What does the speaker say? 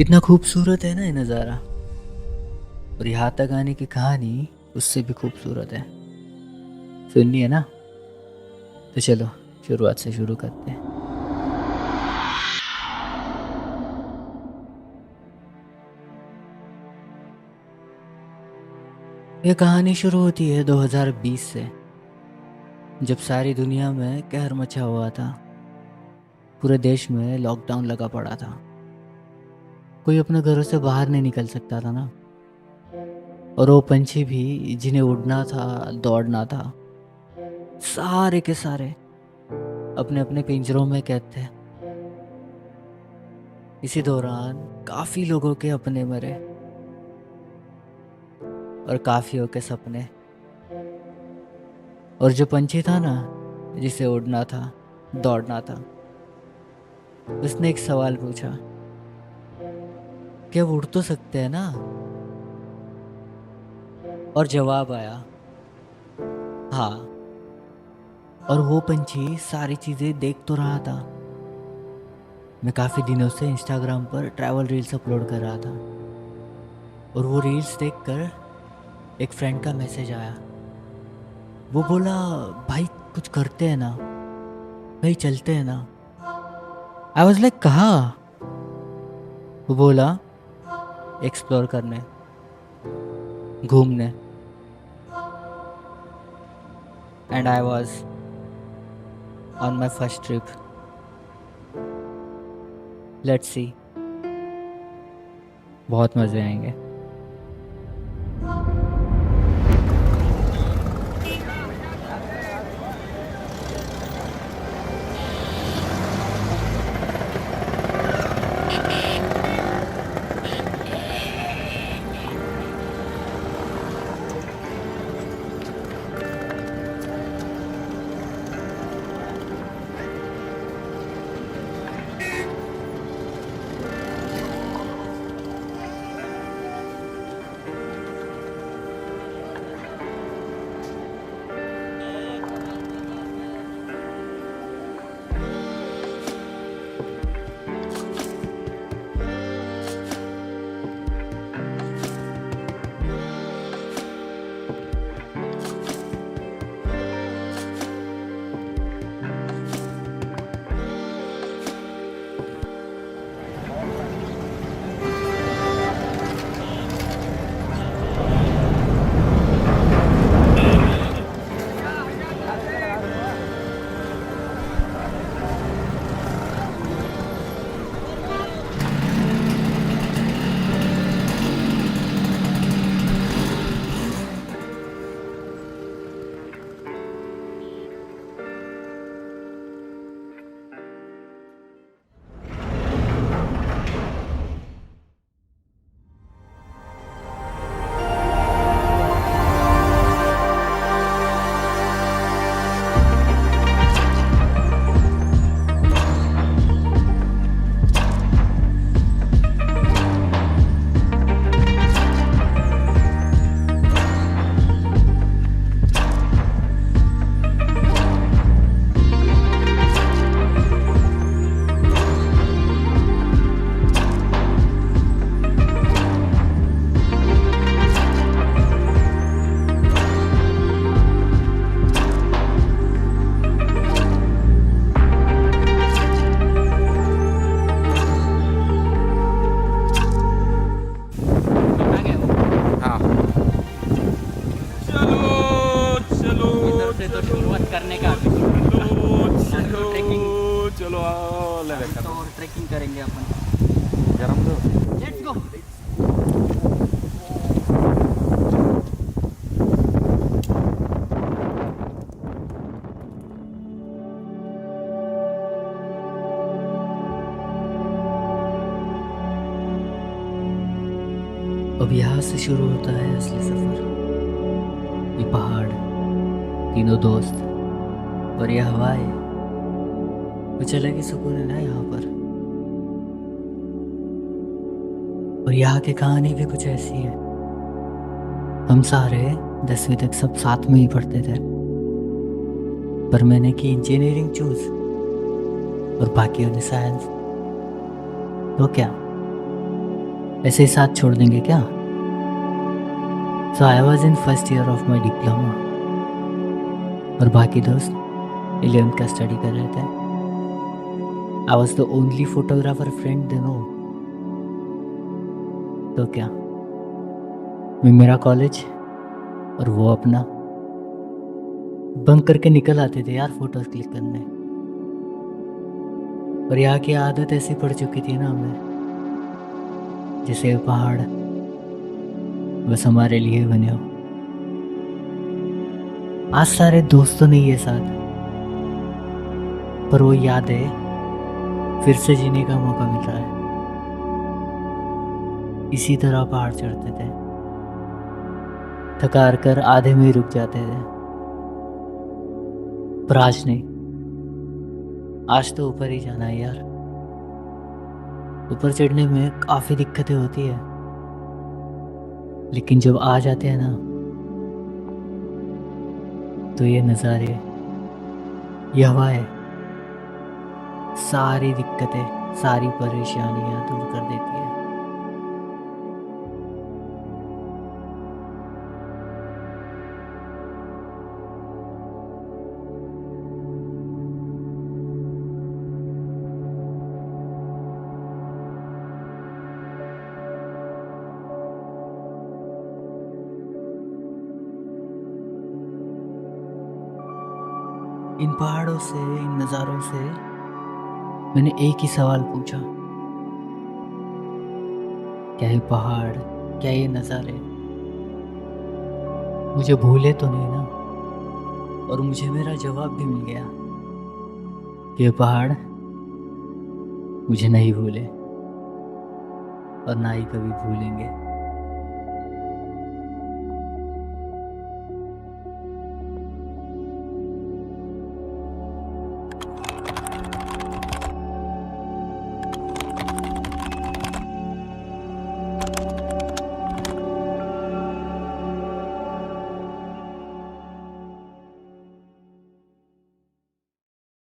कितना खूबसूरत है ना ये नज़ारा। और यहाँ तक आने की कहानी उससे भी खूबसूरत है। सुननी है ना? तो चलो शुरुआत से शुरू करते हैं। ये कहानी शुरू होती है 2020 से, जब सारी दुनिया में कहर मचा हुआ था। पूरे देश में लॉकडाउन लगा पड़ा था। कोई अपने घरों से बाहर नहीं निकल सकता था ना। और वो पंछी भी जिन्हें उड़ना था, दौड़ना था, सारे के सारे अपने अपने पिंजरों में कैद थे। इसी दौरान काफी लोगों के अपने मरे और काफियों के सपने। और जो पंछी था ना, जिसे उड़ना था, दौड़ना था, उसने एक सवाल पूछा कि अब उड़ तो सकते हैं ना। और जवाब आया, हाँ। और वो पंछी सारी चीजें देख तो रहा था। मैं काफी दिनों से इंस्टाग्राम पर ट्रैवल रील्स अपलोड कर रहा था, और वो रील्स देखकर एक फ्रेंड का मैसेज आया। वो बोला, भाई कुछ करते हैं ना, भाई चलते हैं ना। आई वॉज लाइक, कहाँ? वो बोला, एक्सप्लोर करने, घूमने। And I was on my first trip. Let's see, बहुत मजे आएंगे। हाँ। चलो चलो इधर से तो शुरुआत करने का अभी चलो चलो ट्रेकिंग, चलो आओ ले तो और ट्रेकिंग करेंगे अपन। गरम दो। Let's go. अब यहाँ से शुरू होता है असली सफर। ये पहाड़, तीनों दोस्त और ये हवाएं, कुछ अलग ही सुकून है ना यहाँ पर। और यहाँ की कहानी भी कुछ ऐसी है। हम सारे 10वीं तक सब साथ में ही पढ़ते थे, पर मैंने की इंजीनियरिंग चूज और बाकियों ने साइंस। तो क्या, ऐसे ही साथ छोड़ देंगे क्या? So I was in first year of my diploma और बाकी दोस्त 11th का स्टडी कर रहे थे। I was the only photographer friend they know. तो क्या, मैं मेरा कॉलेज और वो अपना बंक करके निकल आते थे यार फोटोज क्लिक करने। और यहाँ की आदत ऐसी पड़ चुकी थी ना हमें, जैसे पहाड़ बस हमारे लिए बने हो। आज सारे दोस्त तो नहीं है साथ, पर वो यादें फिर से जीने का मौका मिल रहा है। इसी तरह पहाड़ चढ़ते थे, थका हार कर आधे में ही रुक जाते थे। पर आज नहीं, आज तो ऊपर ही जाना है यार। ऊपर चढ़ने में काफ़ी दिक्कतें होती है, लेकिन जब आ जाते हैं ना, तो ये नज़ारे, ये हवाएं सारी दिक्कतें, सारी परेशानियां दूर कर देती है। इन पहाड़ों से, इन नज़ारों से मैंने एक ही सवाल पूछा, क्या ये पहाड़, क्या ये नज़ारे मुझे भूले तो नहीं ना? और मुझे मेरा जवाब भी मिल गया कि ये पहाड़ मुझे नहीं भूले और ना ही कभी भूलेंगे।